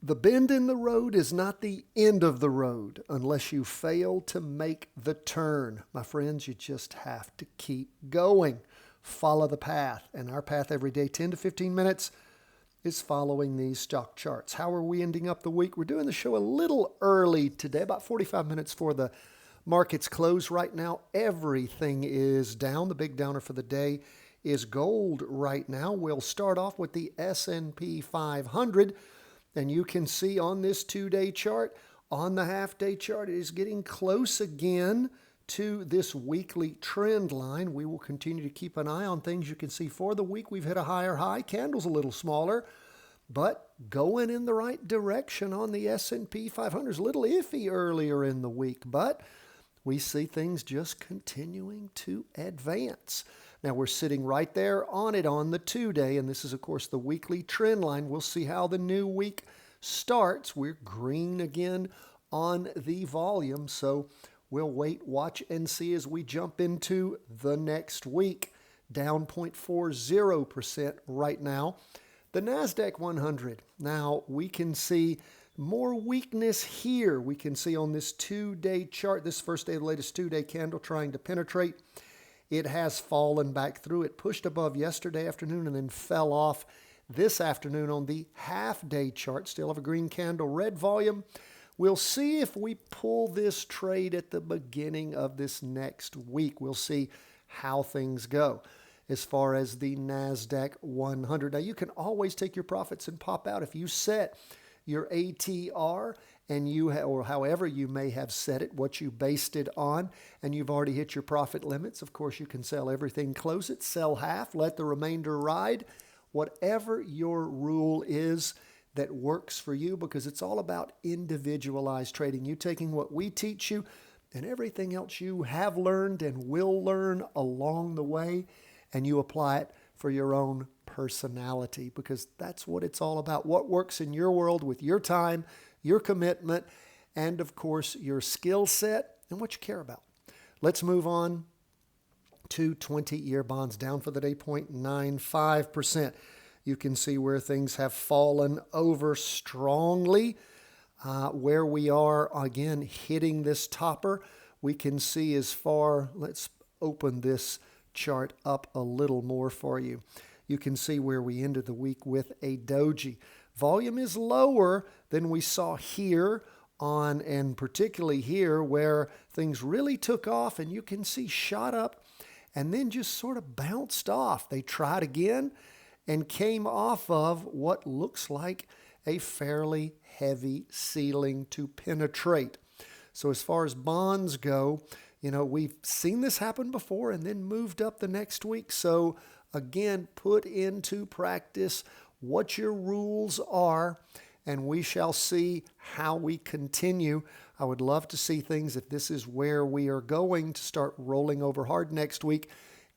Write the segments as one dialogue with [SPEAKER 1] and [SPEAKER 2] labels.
[SPEAKER 1] The bend in the road is not the end of the road unless you fail to make the turn. My friends, you just have to keep going. Follow the path. And our path every day, 10 to 15 minutes, is following these stock charts. How are we ending up the week? We're doing the show a little early today, about 45 minutes for the markets close right now. Everything is down. The big downer for the day is gold right now. We'll start off with the S&P 500. And you can see on this 2-day chart, on the half-day chart, it is getting close again to this weekly trend line. We will continue to keep an eye on things. You can see for the week, we've hit a higher high. Candle's a little smaller, but going in the right direction on the S&P 500. Is a little iffy earlier in the week, but we see things just continuing to advance. Now, we're sitting right there on it on the 2-day, and this is, of course, the weekly trend line. We'll see how the new week starts. We're green again on the volume, so we'll wait, watch, and see as we jump into the next week. Down 0.40% right now. The NASDAQ 100. Now, we can see more weakness here. We can see on this 2-day chart, this first day of the latest 2-day candle trying to penetrate. It has fallen back through. It pushed above yesterday afternoon and then fell off this afternoon on the half-day chart. Still have a green candle, red volume. We'll see if we pull this trade at the beginning of this next week. We'll see how things go as far as the NASDAQ 100. Now, you can always take your profits and pop out if you set your ATR and or however you may have set it, what you based it on, and you've already hit your profit limits. Of course, you can sell everything, close it, sell half, let the remainder ride. Whatever your rule is that works for you, because it's all about individualized trading. You taking what we teach you and everything else you have learned and will learn along the way, and you apply it for your own personality, because that's what it's all about. What works in your world with your time, your commitment, and of course, your skill set and what you care about. Let's move on to 20-year bonds, down for the day 0.95%. You can see where things have fallen over strongly. Where we are, again, hitting this topper. We can see as far, let's open this chart up a little more for you. You can see where we ended the week with a doji. Volume is lower than we saw here on, and particularly here where things really took off, and you can see shot up and then just sort of bounced off. They tried again and came off of what looks like a fairly heavy ceiling to penetrate. So as far as bonds go, we've seen this happen before and then moved up the next week. So again, put into practice what your rules are, and we shall see how we continue. I would love to see things, if this is where we are going to start rolling over hard next week,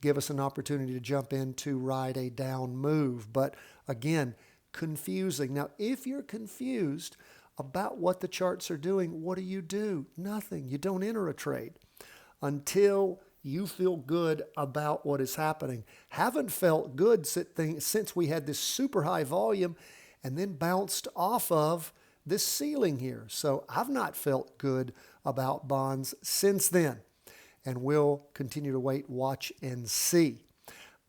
[SPEAKER 1] give us an opportunity to jump in to ride a down move. But again, confusing. Now, if you're confused about what the charts are doing, what do? Nothing. You don't enter a trade until you feel good about what is happening. Haven't felt good since we had this super high volume and then bounced off of this ceiling here. So I've not felt good about bonds since then. And we'll continue to wait, watch, and see.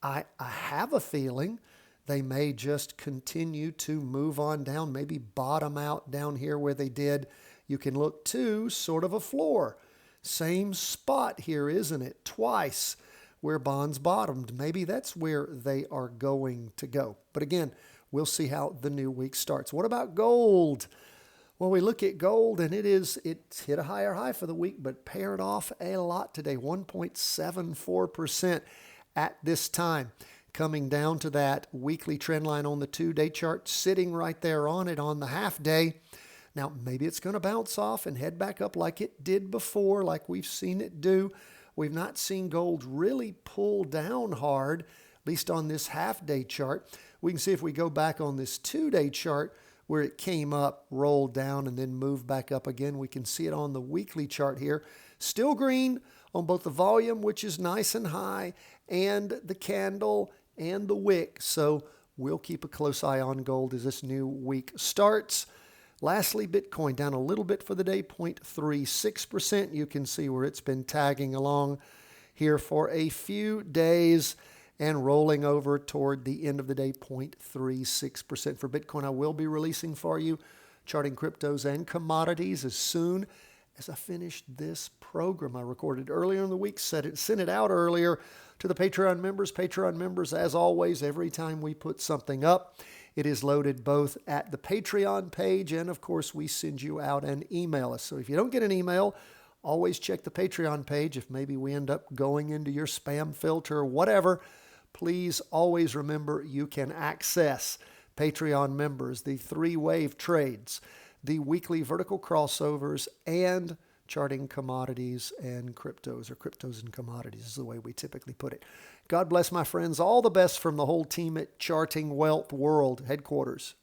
[SPEAKER 1] I have a feeling they may just continue to move on down, maybe bottom out down here where they did. You can look to sort of a floor. Same spot here, isn't it? Twice where bonds bottomed. Maybe that's where they are going to go. But again, we'll see how the new week starts. What about gold? Well, we look at gold, and it's hit a higher high for the week, but paired off a lot today, 1.74% at this time. Coming down to that weekly trend line on the 2-day chart, sitting right there on it on the half day. Now, maybe it's going to bounce off and head back up like it did before, like we've seen it do. We've not seen gold really pull down hard, at least on this half-day chart. We can see if we go back on this 2-day chart where it came up, rolled down, and then moved back up again. We can see it on the weekly chart here. Still green on both the volume, which is nice and high, and the candle and the wick. So we'll keep a close eye on gold as this new week starts. Lastly, Bitcoin down a little bit for the day, 0.36%. You can see where it's been tagging along here for a few days and rolling over toward the end of the day, 0.36% for Bitcoin. I will be releasing for you charting cryptos and commodities as soon as I finish this program. I recorded earlier in the week, sent it out earlier to the Patreon members. Patreon members, as always, every time we put something up, it is loaded both at the Patreon page and, of course, we send you out an email. So if you don't get an email, always check the Patreon page. If maybe we end up going into your spam filter or whatever, please always remember you can access Patreon members, the 3-wave trades, the weekly vertical crossovers, and charting commodities and cryptos, or cryptos and commodities is the way we typically put it. God bless, my friends. All the best from the whole team at Charting Wealth World headquarters